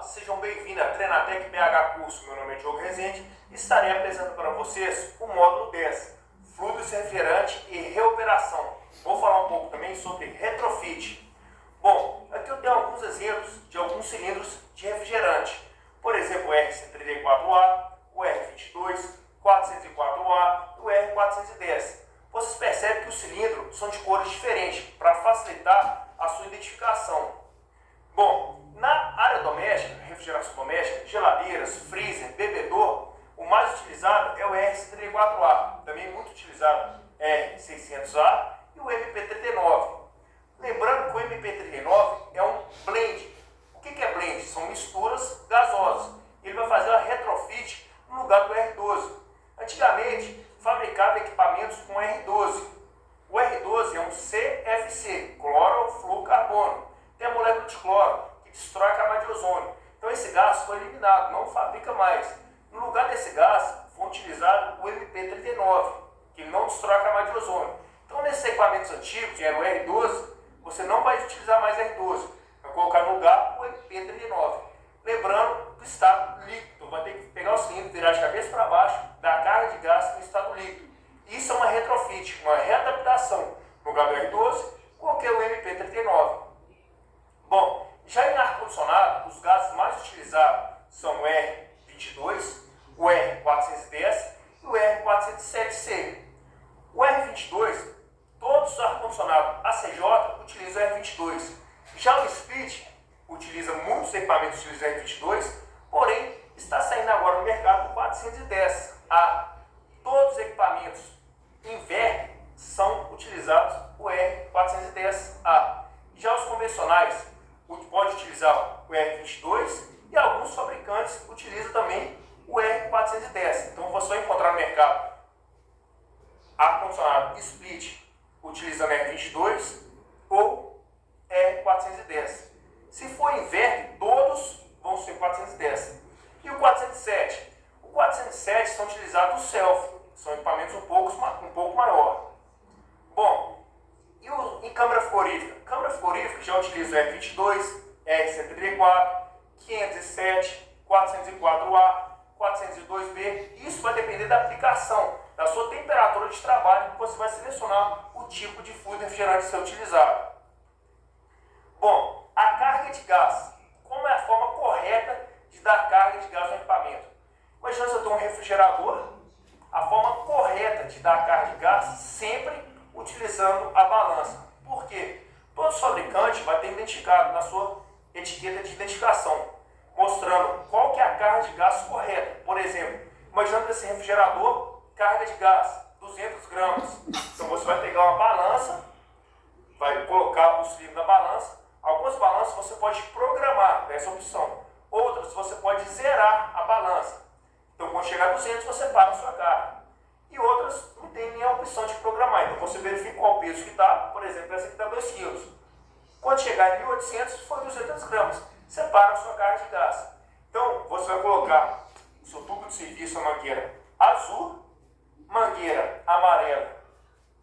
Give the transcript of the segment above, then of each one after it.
Olá, sejam bem-vindos a Treinatec BH Curso. Meu nome é Diogo Rezende e estarei apresentando para vocês o módulo 10, fluidos refrigerante e reoperação. Vou falar um pouco também sobre retrofit. Bom, aqui eu tenho alguns exemplos de alguns cilindros de refrigerante. Por exemplo, o R134A, o R22, 404A e o R410. Vocês percebem que os cilindros são de cores diferentes para facilitar a sua identificação. Bom, na área doméstica, refrigeração doméstica, geladeiras, freezer, bebedouro, o mais utilizado é o R134A, também muito utilizado é R600A e o MP39. Lembrando que o MP39 é um blend. O que é blend? São misturas gasosas. Ele vai fazer uma retrofit no lugar do R12. Antigamente, fabricava equipamentos com R12. O R12 é um CFC, clorofluorcarbono. Tem a molécula de cloro, que destrói a camada de ozônio. Então esse gás foi eliminado, não fabrica mais. No lugar desse gás, foi utilizado o MP39, que não destrói a camada de ozônio. Então nesses equipamentos antigos, que era o R12, você não vai utilizar mais R12. Vai colocar no lugar o MP39. Lembrando do estado líquido. Vai ter que pegar o cilindro, virar de cabeça para baixo, dar carga de gás no estado líquido. Isso é uma retrofit, uma readaptação. No lugar do R12, coloquei o MP39. Bom, já em ar-condicionado, os gases mais utilizados são o R22, o R410 e o R407C. O R22, todos os ar-condicionados ACJ utilizam o R22. Já o Split utiliza muitos equipamentos que utilizam o R22, porém está saindo agora no mercado o 410A. Todos os equipamentos inverter são utilizados o R410A. Já os convencionais pode utilizar o R22 e alguns fabricantes utilizam também o R410. Então você vai encontrar no mercado ar-condicionado Split utilizando R22 ou R410. Se for inverter, todos vão ser 410. E o 407? O 407 são utilizados no self, são equipamentos um pouco maior. Bom, e em câmara frigorífica? Câmara frigorífica já utiliza o R22, R134, 507, 404A, 402B. Isso vai depender da aplicação, da sua temperatura de trabalho, que você vai selecionar o tipo de fluido refrigerante a ser utilizado. Bom, a carga de gás. Como é a forma correta de dar carga de gás no equipamento? Imagina se eu tenho um refrigerador. A forma correta de dar carga de gás sempre utilizando a balança. Por quê? Todo fabricante vai ter identificado na sua etiqueta de identificação, mostrando qual que é a carga de gás correta. Por exemplo, imaginando esse refrigerador, carga de gás 200 gramas. Então você vai pegar uma balança, vai colocar o cilindro na balança. Algumas balanças você pode programar, essa opção. Outras você pode zerar a balança. Então quando chegar a 200 você para a sua carga. E outras não tem nem a opção de programar. Então você verifica qual o peso que está. Por exemplo, essa aqui está 2 kg. Quando chegar em 1800, foi 200 gramas. Separa a sua carga de gás. Então, você vai colocar o seu tubo de serviço, a mangueira azul, mangueira amarela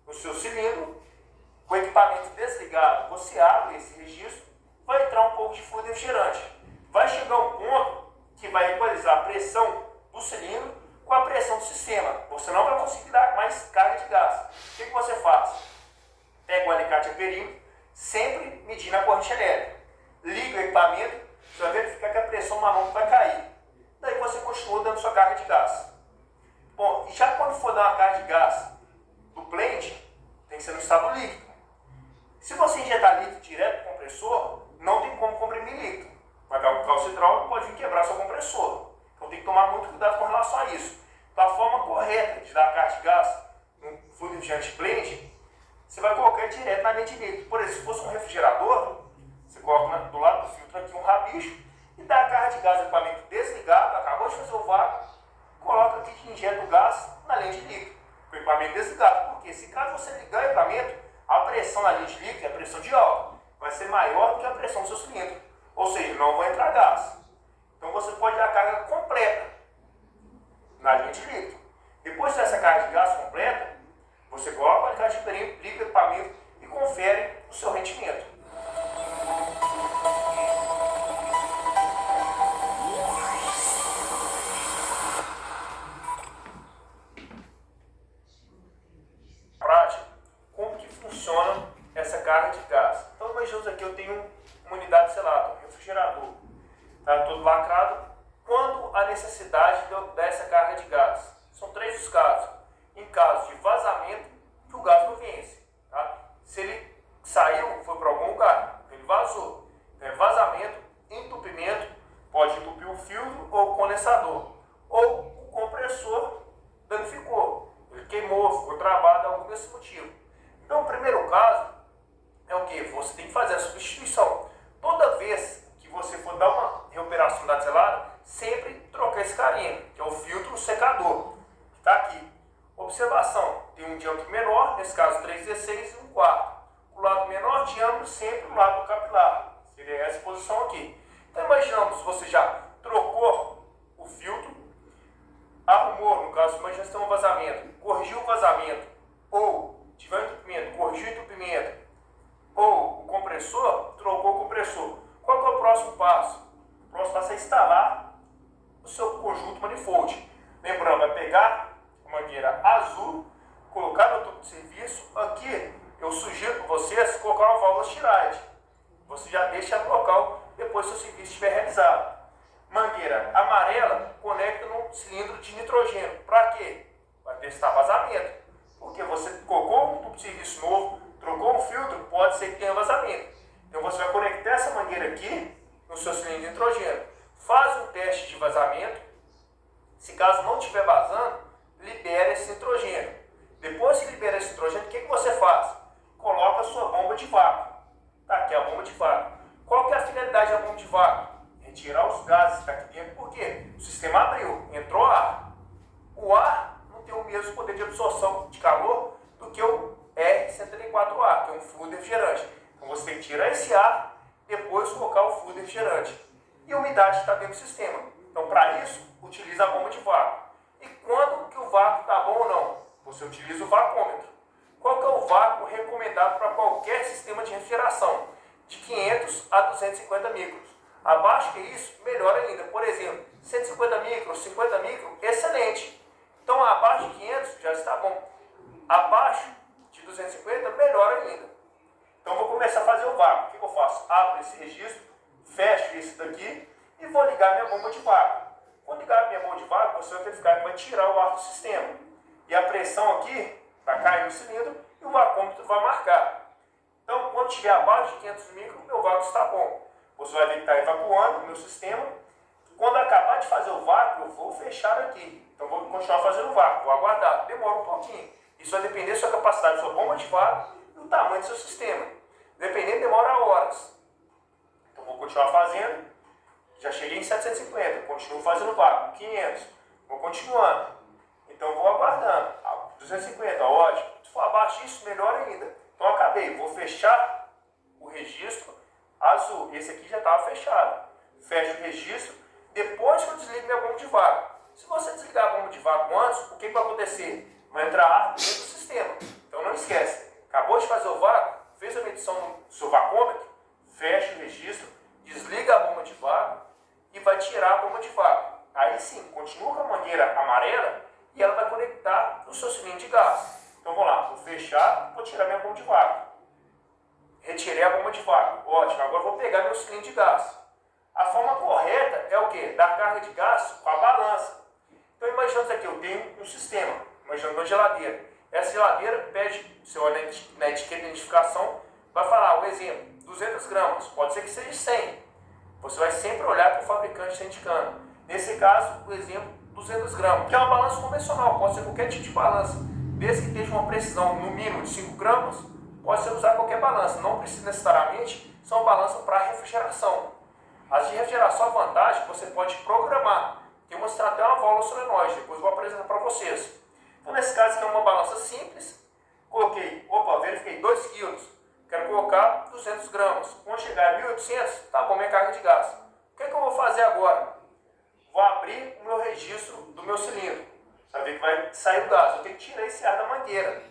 no seu cilindro. Com o equipamento desligado, você abre esse registro, vai entrar um pouco de fluido refrigerante. Vai chegar um ponto que vai equalizar a pressão do cilindro com a pressão do sistema. Você não vai conseguir dar mais carga de gás. O que você faz? Pega o alicate a perímetro, sempre medindo a corrente elétrica. Liga o equipamento, você vai verificar que a pressão manômetro vai cair. Daí você continua dando sua carga de gás. Bom, e já quando for dar uma carga de gás do blend, tem que ser no estado líquido. Se você injetar líquido direto no compressor, não tem como comprimir líquido. Vai dar um calço hidráulico, pode vir quebrar seu compressor. Então tem que tomar muito cuidado com relação a isso. Então a forma correta de dar a carga de gás no fluido refrigerante blend, você vai colocar direto na linha de líquido. Por exemplo, se fosse um refrigerador, você coloca do lado do filtro aqui um rabicho e dá a carga de gás no equipamento desligado, acabou de fazer o vácuo, coloca aqui que injeta o gás na linha de líquido, com o equipamento desligado. Porque se caso você ligar o equipamento, a pressão na linha de líquido, a pressão de álcool, vai ser maior do que a pressão do seu cilindro. Ou seja, não vai entrar gás. Então você pode dar a carga completa na linha de líquido. Depois dessa carga de gás completa, você coloca o alicate de perímetro, liga o equipamento e confere o seu rendimento. tenho uma unidade selada, um refrigerador, tá todo lacrado. Quando a necessidade de eu dar essa carga de gás? São 3 os casos. Em caso de vazamento, que o gás não vence. Tá? Se ele saiu, foi para algum lugar, ele vazou. Então, é vazamento, entupimento, pode entupir o filtro ou o condensador. Ou o compressor danificou, ele queimou, ficou travado, algum desse motivo. Então, o primeiro caso é o que? Você tem que fazer a substituição. Toda vez que você for dar uma reoperação da selada, sempre trocar esse carinha, que é o filtro secador, que está aqui. Observação, tem um diâmetro menor, nesse caso 3,16 e 1/4. O lado menor diâmetro sempre o lado capilar, seria essa posição aqui. Então imaginamos, você já trocou o filtro, arrumou, no caso, imagina se tem um vazamento, corrigiu o vazamento, ou tiver um entupimento, corrigiu o entupimento, ou o compressor, trocou o compressor. Qual que é o próximo passo? O próximo passo é instalar o seu conjunto manifold. Lembrando, vai pegar a mangueira azul, colocar no tubo de serviço. Aqui eu sugiro para vocês colocar uma válvula Stirade. Você já deixa no local depois que o serviço estiver realizado. Mangueira amarela conecta no cilindro de nitrogênio. Para quê? Para testar vazamento. Porque você colocou um tubo de serviço novo, trocou um filtro, pode ser que tenha vazamento. Então você vai conectar essa mangueira aqui no seu cilindro de nitrogênio. Faz um teste de vazamento. Se caso não estiver vazando, libera esse nitrogênio. Depois que libera esse nitrogênio, o que você faz? Coloca a sua bomba de vácuo. Tá aqui a bomba de vácuo. Qual que é a finalidade da bomba de vácuo? Retirar os gases que estão aqui dentro. Por quê? O sistema abriu, entrou ar. O ar não tem o mesmo poder de absorção de calor do que o R134A, que é um fluido refrigerante. Então você tem que tirar esse ar, depois colocar o fluido refrigerante. E a umidade está dentro do sistema. Então, para isso, utiliza a bomba de vácuo. E quando que o vácuo está bom ou não? Você utiliza o vacômetro. Qual que é o vácuo recomendado para qualquer sistema de refrigeração? De 500 a 250 micros. Abaixo que isso, melhor ainda. Por exemplo, 150 micros, 50 micros, excelente. Então, abaixo de 500 já está bom. Abaixo de 250, melhor ainda. Então, vou começar a fazer o vácuo. O que eu faço? Abro esse registro, fecho esse daqui e vou ligar minha bomba de vácuo. Quando ligar minha bomba de vácuo, você vai verificar que vai tirar o ar do sistema. E a pressão aqui vai cair no cilindro e o vacômetro vai marcar. Então, quando estiver abaixo de 500 micros, meu vácuo está bom. Você vai ver que está evacuando o meu sistema. Quando acabar de fazer o vácuo, eu vou fechar aqui. Então, vou continuar fazendo o vácuo, vou aguardar. Demora um pouquinho. Isso vai depender da sua capacidade, da sua bomba de vácuo e o tamanho do seu sistema. Dependendo, demora horas. Então, vou continuar fazendo. Já cheguei em 750, continuo fazendo vácuo. 500, vou continuando. Então, vou aguardando. 250, ótimo. Se for abaixo disso, melhor ainda. Então, acabei. Vou fechar o registro azul. Esse aqui já estava fechado. Fecho o registro. Depois que eu desligo minha bomba de vácuo. Se você desligar a bomba de vácuo antes, o que vai acontecer? Vai entrar ar dentro do sistema. Então, não esquece. Acabou de fazer o vácuo, fez a medição do seu vacômetro, fecha o registro, desliga a bomba de vácuo e vai tirar a bomba de vácuo. Aí sim, continua com a mangueira amarela e ela vai conectar no seu cilindro de gás. Então vou lá, vou fechar, vou tirar minha bomba de vácuo. Retirei a bomba de vácuo. Ótimo, agora vou pegar meu cilindro de gás. A forma correta é o quê? Dar carga de gás com a balança. Então imaginamos aqui, eu tenho um sistema, imaginando uma geladeira. Essa geladeira pede, você olha na etiqueta de identificação, vai falar, o exemplo, 200 gramas, pode ser que seja 100. Você vai sempre olhar para o fabricante está indicando. Nesse caso, o exemplo, 200 gramas, que é uma balança convencional, pode ser qualquer tipo de balança. Desde que tenha uma precisão no mínimo de 5 gramas, pode ser usar qualquer balança. Não precisa necessariamente ser uma balança para refrigeração. As de refrigeração, a vantagem é que você pode programar. Tem uma até uma válvula solenoide, depois eu vou apresentar para vocês. Então, nesse caso, aqui é uma balança simples. Coloquei, verifiquei 2 quilos. Quero colocar 200 gramas. Quando chegar a 1.800, tá bom minha carga de gás. O que eu vou fazer agora? Vou abrir o meu registro do meu cilindro. Você vai ver que vai sair o gás. Eu tenho que tirar esse ar da mangueira.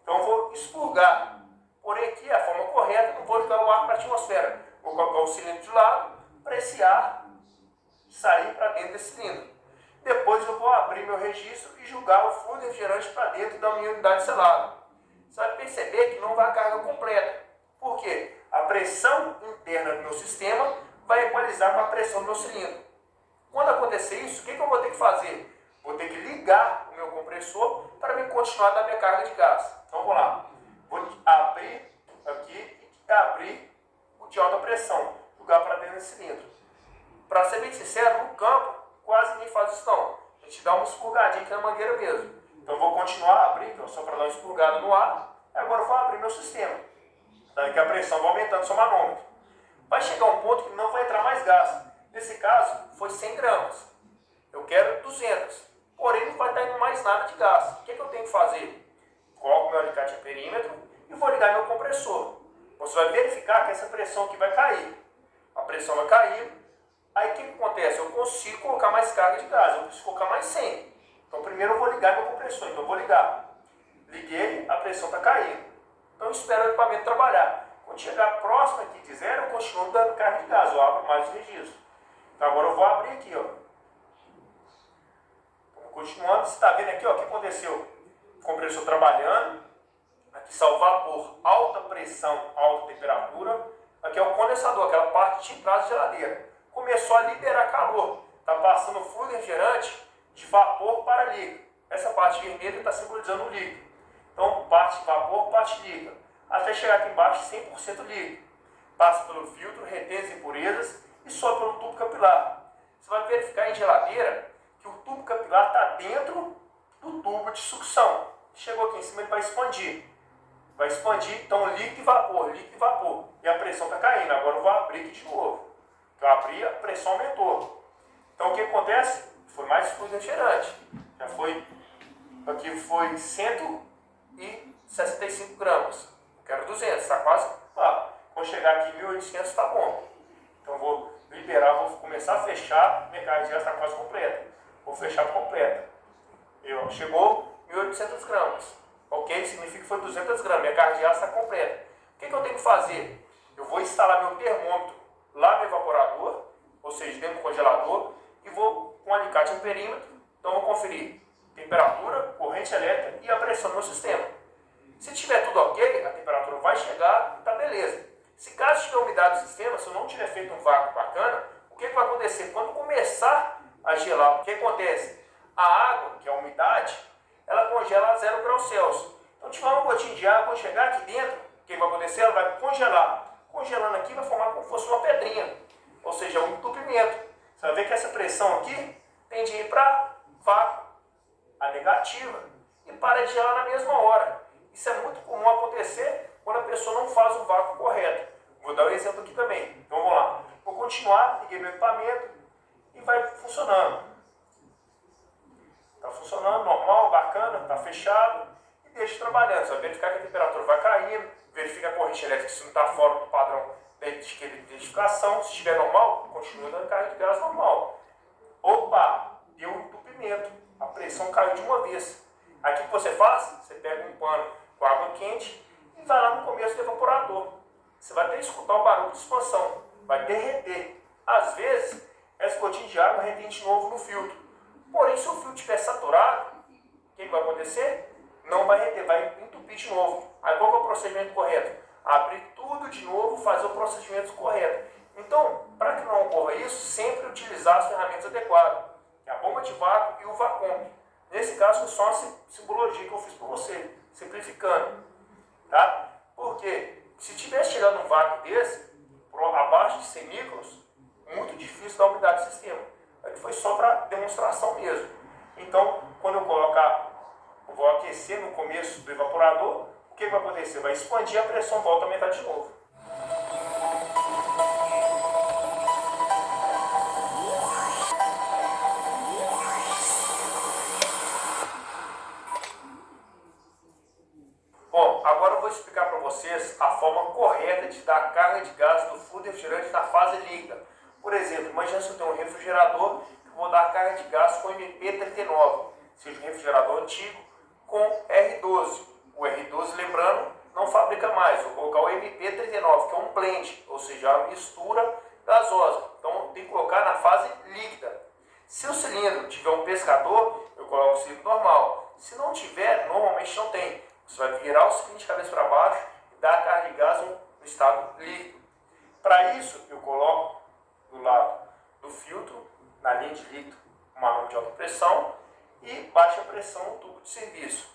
Então eu vou expurgar. Porém aqui, a forma correta, não vou jogar o ar para a atmosfera. Vou colocar o cilindro de lado para esse ar sair para dentro desse cilindro. Depois eu vou abrir meu registro e jogar o fluido refrigerante para dentro da minha unidade selada. Você vai perceber que não vai a carga completa. Por quê? A A pressão interna do meu sistema vai equalizar com a pressão do meu cilindro. Quando acontecer isso, o que eu vou ter que fazer? Vou ter que ligar o meu compressor para me continuar da minha carga de gás. Então vamos lá. Vou abrir aqui e abrir o de alta pressão, jogar para dentro do cilindro. Para ser bem sincero, no campo quase ninguém faz isso não. A gente dá uma expurgadinha aqui na mangueira mesmo. Então eu vou continuar a abrir, então, só para dar uma expurgada no ar. E agora eu vou abrir meu sistema. Daí que a pressão vai aumentando o seu manômetro. Vai chegar um ponto que não vai entrar mais gás. Nesse caso, foi 100 gramas. Eu quero 200. Porém, não vai estar indo mais nada de gás. O que eu tenho que fazer? Coloco meu alicate a perímetro e vou ligar meu compressor. Você vai verificar que essa pressão aqui vai cair. A pressão vai cair. Aí o que acontece? Eu consigo colocar mais carga de gás. Eu preciso colocar mais 100. Então primeiro eu vou ligar meu compressor. Então eu vou ligar. Liguei, a pressão está caindo. Então eu espero o equipamento trabalhar. Quando chegar próximo aqui de zero, eu continuo dando carga de gás. Eu abro mais o registro. Então agora eu vou abrir aqui, ó. Então, continuando, você está vendo aqui, ó, o que aconteceu? O compressor trabalhando. Aqui está o vapor, alta pressão, alta temperatura. Aqui é o condensador, aquela parte de trás da geladeira. Começou a liberar calor. Está passando fluido refrigerante de vapor para líquido. Essa parte vermelha está simbolizando o líquido. Então, parte vapor, parte líquido. Até chegar aqui embaixo, 100% líquido. Passa pelo filtro, retém as impurezas e sobe pelo tubo capilar. Você vai verificar em geladeira que o tubo capilar está dentro do tubo de sucção. Chegou aqui em cima, ele vai expandir. Vai expandir, então líquido e vapor, líquido e vapor. E a pressão está caindo. Agora eu vou abrir aqui de novo. Eu abri, a pressão aumentou. Então o que acontece? Foi mais fluido refrigerante. Já foi, aqui foi 165 gramas. Eu quero 200, está quase lá. Quando chegar aqui em 1.800 está bom. Então eu vou liberar, vou começar a fechar. Minha carga já está quase completa. Vou fechar completa. Chegou 1.800 gramas. Ok? Significa que foi 200 gramas. Minha carga de gás está completa. O que eu tenho que fazer? Eu vou instalar meu termômetro lá no evaporador, ou seja, dentro do congelador, e vou com um alicate em perímetro. Então vou conferir temperatura, corrente elétrica e a pressão do meu sistema. Se tiver tudo ok, a temperatura vai chegar e está beleza. Se caso tiver umidade no sistema, se eu não tiver feito um vácuo bacana, o que vai acontecer? Quando começar a gelar, o que acontece? A água, que é a umidade, ela congela a 0 graus Celsius. Então, tiver uma gotinha de água, quando chegar aqui dentro, o que vai acontecer? Ela vai congelar. Congelando aqui, vai formar como se fosse uma pedrinha. Ou seja, um entupimento. Você vai ver que essa pressão aqui tende a ir para vácuo, a negativa, e para de gelar na mesma hora. Isso é muito comum acontecer quando a pessoa não faz o vácuo correto. Vou dar um exemplo aqui também. Então, vamos lá. Vou continuar, liguei meu equipamento e vai funcionando. Está funcionando, normal, bacana, está fechado e deixa trabalhando. Você vai verificar que a temperatura vai caindo, verifica a corrente elétrica se não está fora do padrão de identificação. Se estiver normal, continua dando carga de gás normal. Opa, deu um entupimento, a pressão caiu de uma vez. Aqui o que você faz? Você pega um pano com água quente e vai lá no começo do evaporador. Você vai até escutar o barulho de expansão, vai derreter. Às vezes, essa gotinha de água retém de novo no filtro. Porém, se o filtro estiver saturado, o que vai acontecer? Não vai reter, vai entupir de novo. Aí qual que é o procedimento correto? Abrir tudo de novo, fazer o procedimento correto. Então, para que não ocorra isso, sempre utilizar as ferramentas adequadas. Que é a bomba de vácuo e o vacômetro. Nesse caso, foi só uma simbologia que eu fiz para você, simplificando. Tá? Porque se tiver chegando um vácuo desse, abaixo de 100 microns, muito difícil dar umidade do sistema. Aqui foi só para demonstração mesmo. Então, quando eu colocar, eu vou aquecer no começo do evaporador, o que vai acontecer? Vai expandir, a pressão volta a aumentar de novo. Bom, agora eu vou explicar para vocês a forma correta de dar carga de gás do fluido refrigerante na fase líquida. Por exemplo, imagina se eu tenho um refrigerador que eu vou dar carga de gás com MP39, seja um refrigerador antigo com R12. O R12, lembrando, não fabrica mais. Vou colocar o MP39, que é um blend, ou seja, uma mistura gasosa. Então tem que colocar na fase líquida. Se o cilindro tiver um pescador, eu coloco o cilindro normal. Se não tiver, normalmente não tem. Você vai virar o cilindro de cabeça para baixo e dar a carga de gás no estado líquido. Para isso, eu coloco do lado do filtro, na linha de líquido, um manômetro de alta pressão e baixa pressão no tubo de serviço.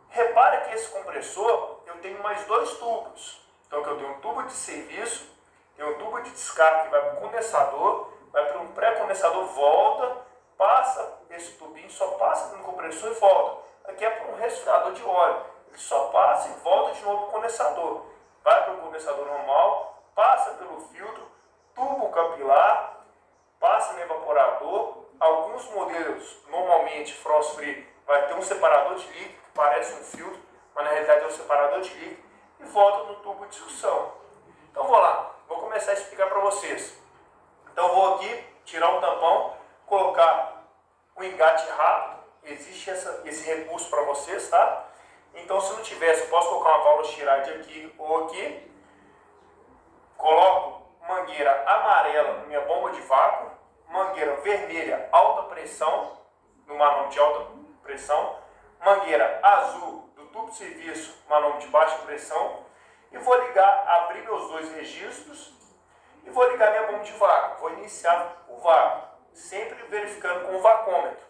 Repare que esse compressor, eu tenho mais dois tubos. Então, eu tenho um tubo de serviço, tenho um tubo de descarga que vai para o condensador, vai para um pré-condensador, volta, passa esse tubinho, só passa no compressor e volta. Aqui é para um resfriador de óleo, ele só passa e volta de novo para o condensador. Vai para o condensador normal, passa pelo filtro, tubo capilar, passa no evaporador. Alguns modelos, normalmente frost free, vai ter um separador de líquido, que parece um filtro, mas na realidade é um separador de líquido, e volta no tubo de sucção. Então vou lá, vou começar a explicar para vocês. Então vou aqui tirar um tampão, colocar um engate rápido, existe esse recurso para vocês, tá? Então se não tivesse, eu posso colocar uma válvula Chirade aqui ou aqui, coloco mangueira amarela na minha bomba de vácuo, mangueira vermelha alta pressão, no manômetro de alta pressão, mangueira azul do tubo de serviço, manômetro de baixa pressão, e vou ligar, abrir meus dois registros e vou ligar minha bomba de vácuo. Vou iniciar o vácuo, sempre verificando com o vacômetro.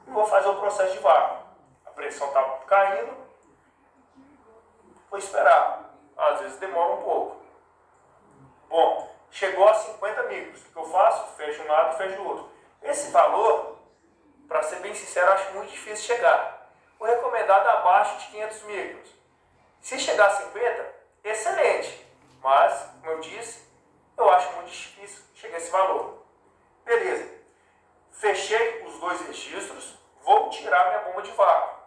E vou fazer o processo de vácuo. A pressão está caindo, vou esperar. Às vezes demora um pouco. Bom, chegou a 50 micros. O que eu faço? Fecho um lado e fecho o outro. Esse valor, para ser bem sincero, acho muito difícil chegar. O recomendado é abaixo de 500 micros. Se chegar a 50, excelente. Mas, como eu disse, eu acho muito difícil chegar a esse valor. Beleza. Fechei os dois registros. Vou tirar minha bomba de vácuo.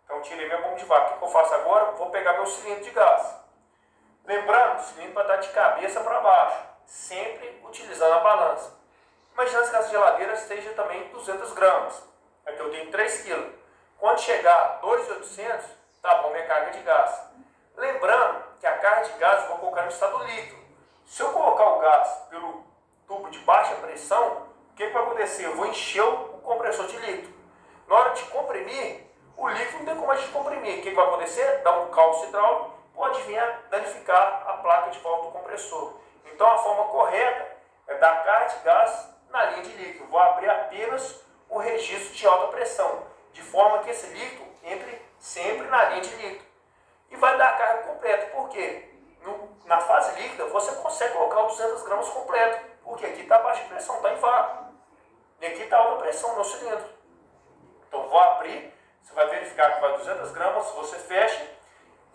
Então, tirei minha bomba de vácuo. O que eu faço agora? Vou pegar meu cilindro de gás. Lembrando, o cilindro vai estar de cabeça para baixo, sempre utilizando a balança. Imagina que essa geladeira esteja também 200 gramas. Aqui eu tenho 3 kg. Quando chegar a 2.800, tá bom minha carga de gás. Lembrando que a carga de gás eu vou colocar no estado líquido. Se eu colocar o gás pelo tubo de baixa pressão, o que vai acontecer? Eu vou encher o compressor de líquido. Na hora de comprimir, o líquido não tem como a gente comprimir. O que vai acontecer? Dá um calço hidráulico, pode vir a danificar a placa de volta do compressor. Então a forma correta é dar carga de gás na linha de líquido. Vou abrir apenas o registro de alta pressão, de forma que esse líquido entre sempre na linha de líquido. E vai dar a carga completa. Por quê? Na fase líquida você consegue colocar os 200 gramas completo, porque aqui está baixa pressão, está em vácuo. E aqui está alta pressão no cilindro. Então vou abrir, você vai verificar que vai 200 gramas, você fecha.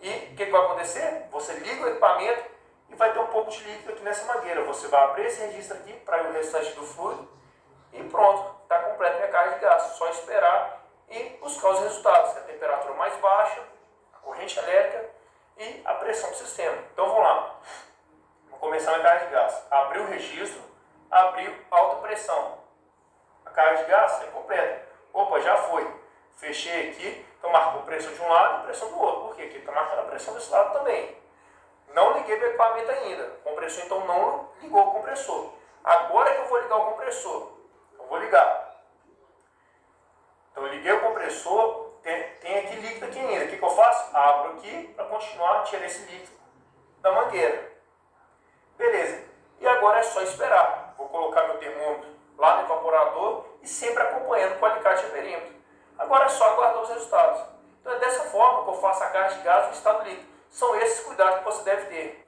E o que vai acontecer? Você liga o equipamento e vai ter um pouco de líquido aqui nessa mangueira. Você vai abrir esse registro aqui para ir o restante do fluido e pronto, está completa a minha carga de gás. Só esperar e buscar os resultados, que é a temperatura mais baixa, a corrente elétrica e a pressão do sistema. Então vamos lá. Vou começar a minha carga de gás. Abrir o registro, abrir alta pressão. A carga de gás é completa. Opa, já foi. Fechei aqui, então marcou pressão de um lado e pressão do outro. Por quê? Porque está marcando a pressão desse lado também. Não liguei meu equipamento ainda. O compressor então não ligou o compressor. Agora que eu vou ligar o compressor. Eu vou ligar. Então eu liguei o compressor, tem aqui líquido aqui ainda. O que eu faço? Abro aqui para continuar a tirar esse líquido da mangueira. Beleza. E agora é só esperar. Vou colocar meu termômetro lá no evaporador e sempre acompanhando com o alicate de perímetro. Agora é só aguardar os resultados. Então é dessa forma que eu faço a carga de gás no estado líquido. São esses cuidados que você deve ter.